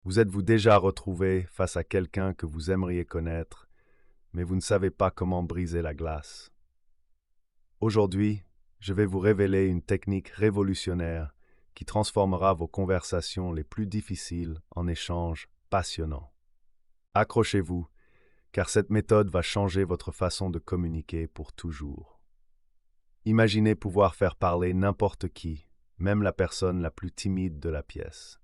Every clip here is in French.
Vous êtes-vous déjà retrouvé face à quelqu'un que vous aimeriez connaître, mais vous ne savez pas comment briser la glace? Aujourd'hui, je vais vous révéler une technique révolutionnaire qui transformera vos conversations les plus difficiles en échanges passionnants. Accrochez-vous, car cette méthode va changer votre façon de communiquer pour toujours. Imaginez pouvoir faire parler n'importe qui, même la personne la plus timide de la pièce.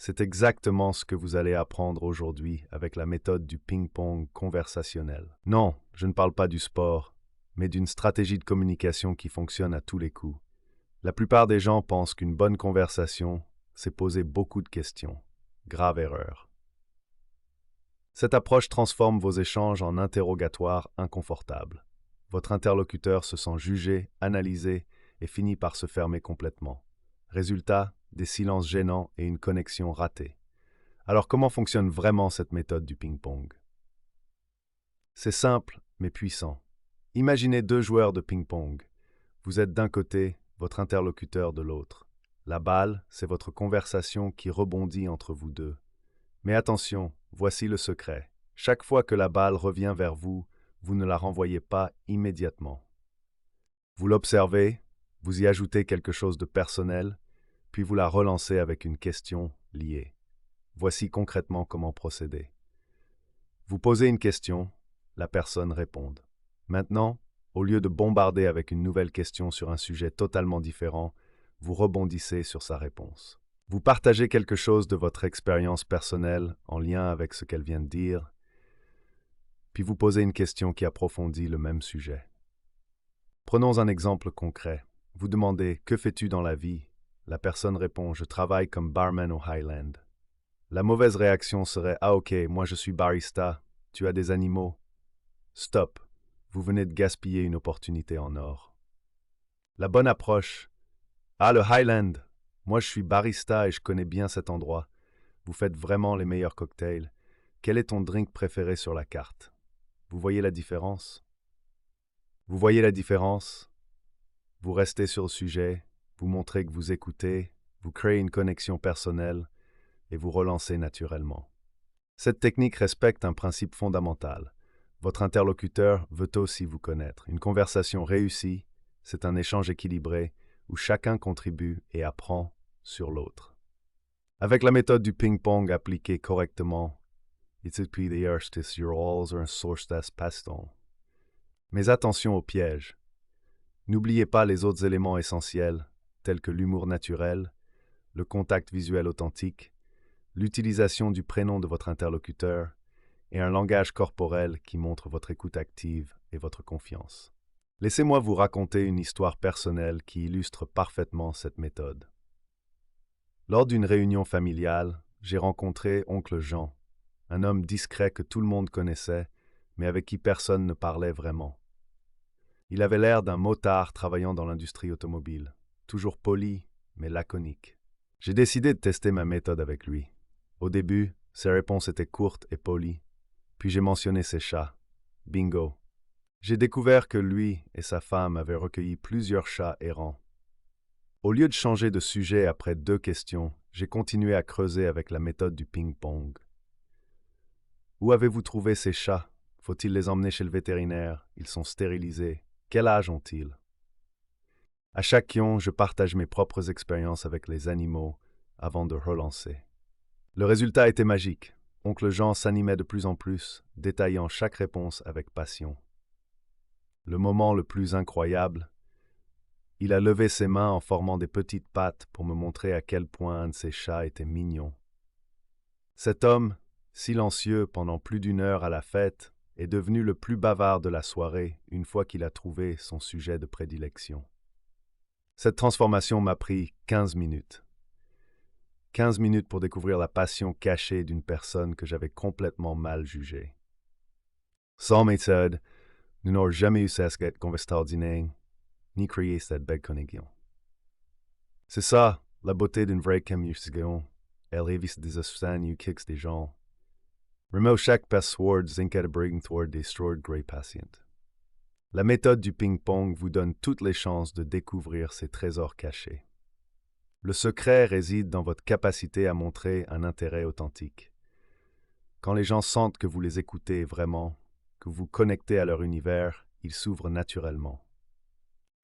C'est exactement ce que vous allez apprendre aujourd'hui avec la méthode du ping-pong conversationnel. Non, je ne parle pas du sport, mais d'une stratégie de communication qui fonctionne à tous les coups. La plupart des gens pensent qu'une bonne conversation, c'est poser beaucoup de questions. Grave erreur. Cette approche transforme vos échanges en interrogatoires inconfortables. Votre interlocuteur se sent jugé, analysé et finit par se fermer complètement. Résultat, des silences gênants et une connexion ratée. Alors comment fonctionne vraiment cette méthode du ping-pong? C'est simple mais puissant. Imaginez deux joueurs de ping-pong. Vous êtes d'un côté, votre interlocuteur de l'autre. La balle, c'est votre conversation qui rebondit entre vous deux. Mais attention, voici le secret. Chaque fois que la balle revient vers vous, vous ne la renvoyez pas immédiatement. Vous l'observez, vous y ajoutez quelque chose de personnel, puis vous la relancez avec une question liée. Voici concrètement comment procéder. Vous posez une question, la personne répond. Maintenant, au lieu de bombarder avec une nouvelle question sur un sujet totalement différent, vous rebondissez sur sa réponse. Vous partagez quelque chose de votre expérience personnelle en lien avec ce qu'elle vient de dire, puis vous posez une question qui approfondit le même sujet. Prenons un exemple concret. Vous demandez « Que fais-tu dans la vie ?» La personne répond « Je travaille comme barman au Highland. » La mauvaise réaction serait « Ah ok, moi je suis barista, tu as des animaux. » Stop, vous venez de gaspiller une opportunité en or. La bonne approche « Ah le Highland, moi je suis barista et je connais bien cet endroit. Vous faites vraiment les meilleurs cocktails. Quel est ton drink préféré sur la carte? » Vous voyez la différence? Vous voyez la différence? Vous restez sur le sujet, vous montrez que vous écoutez, vous créez une connexion personnelle et vous relancez naturellement. Cette technique respecte un principe fondamental. Votre interlocuteur veut aussi vous connaître. Une conversation réussie, c'est un échange équilibré où chacun contribue et apprend sur l'autre. Avec la méthode du ping-pong appliquée correctement, mais attention aux pièges. N'oubliez pas les autres éléments essentiels, tels que l'humour naturel, le contact visuel authentique, l'utilisation du prénom de votre interlocuteur et un langage corporel qui montre votre écoute active et votre confiance. Laissez-moi vous raconter une histoire personnelle qui illustre parfaitement cette méthode. Lors d'une réunion familiale, j'ai rencontré oncle Jean, un homme discret que tout le monde connaissait, mais avec qui personne ne parlait vraiment. Il avait l'air d'un motard travaillant dans l'industrie automobile, toujours poli, mais laconique. J'ai décidé de tester ma méthode avec lui. Au début, ses réponses étaient courtes et polies, puis j'ai mentionné ses chats. Bingo. J'ai découvert que lui et sa femme avaient recueilli plusieurs chats errants. Au lieu de changer de sujet après 2 questions, j'ai continué à creuser avec la méthode du ping-pong. Où avez-vous trouvé ces chats? Faut-il les emmener chez le vétérinaire? Ils sont stérilisés. Quel âge ont-ils? À chaque question, je partage mes propres expériences avec les animaux avant de relancer. Le résultat était magique. Oncle Jean s'animait de plus en plus, détaillant chaque réponse avec passion. Le moment le plus incroyable, il a levé ses mains en formant des petites pattes pour me montrer à quel point un de ses chats était mignon. Cet homme, silencieux pendant plus d'1 heure à la fête, est devenu le plus bavard de la soirée une fois qu'il a trouvé son sujet de prédilection. Cette transformation m'a pris 15 minutes. 15 minutes pour découvrir la passion cachée d'une personne que j'avais complètement mal jugée. Sans méthode, nous n'aurions jamais eu cette conversation ordinaire, ni créé cette belle connexion. C'est ça, la beauté d'une vraie communication. Elle révise des astuces et kicks des gens. Remove chaque password bring toward des stored grey patient. La méthode du ping-pong vous donne toutes les chances de découvrir ces trésors cachés. Le secret réside dans votre capacité à montrer un intérêt authentique. Quand les gens sentent que vous les écoutez vraiment, que vous vous connectez à leur univers, ils s'ouvrent naturellement.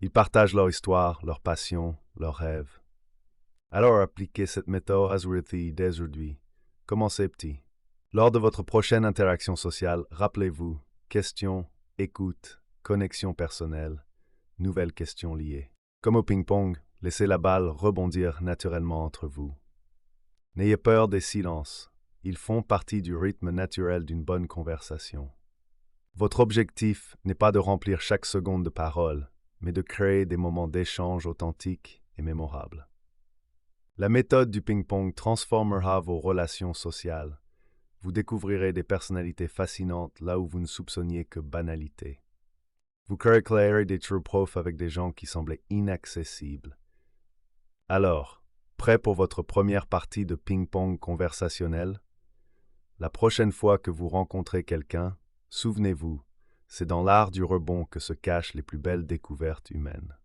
Ils partagent leur histoire, leur passion, leurs rêves. Alors appliquez cette méthode Azworthy dès aujourd'hui. Commencez petit. Lors de votre prochaine interaction sociale, rappelez-vous, questions, écoute, connexion personnelle, nouvelles questions liées. Comme au ping-pong, laissez la balle rebondir naturellement entre vous. N'ayez peur des silences. Ils font partie du rythme naturel d'une bonne conversation. Votre objectif n'est pas de remplir chaque seconde de parole, mais de créer des moments d'échange authentiques et mémorables. La méthode du ping-pong transformera vos relations sociales. Vous découvrirez des personnalités fascinantes là où vous ne soupçonniez que banalité. Vous créerez des true profs avec des gens qui semblaient inaccessibles. Alors, prêt pour votre première partie de ping-pong conversationnel? La prochaine fois que vous rencontrez quelqu'un, souvenez-vous, c'est dans l'art du rebond que se cachent les plus belles découvertes humaines.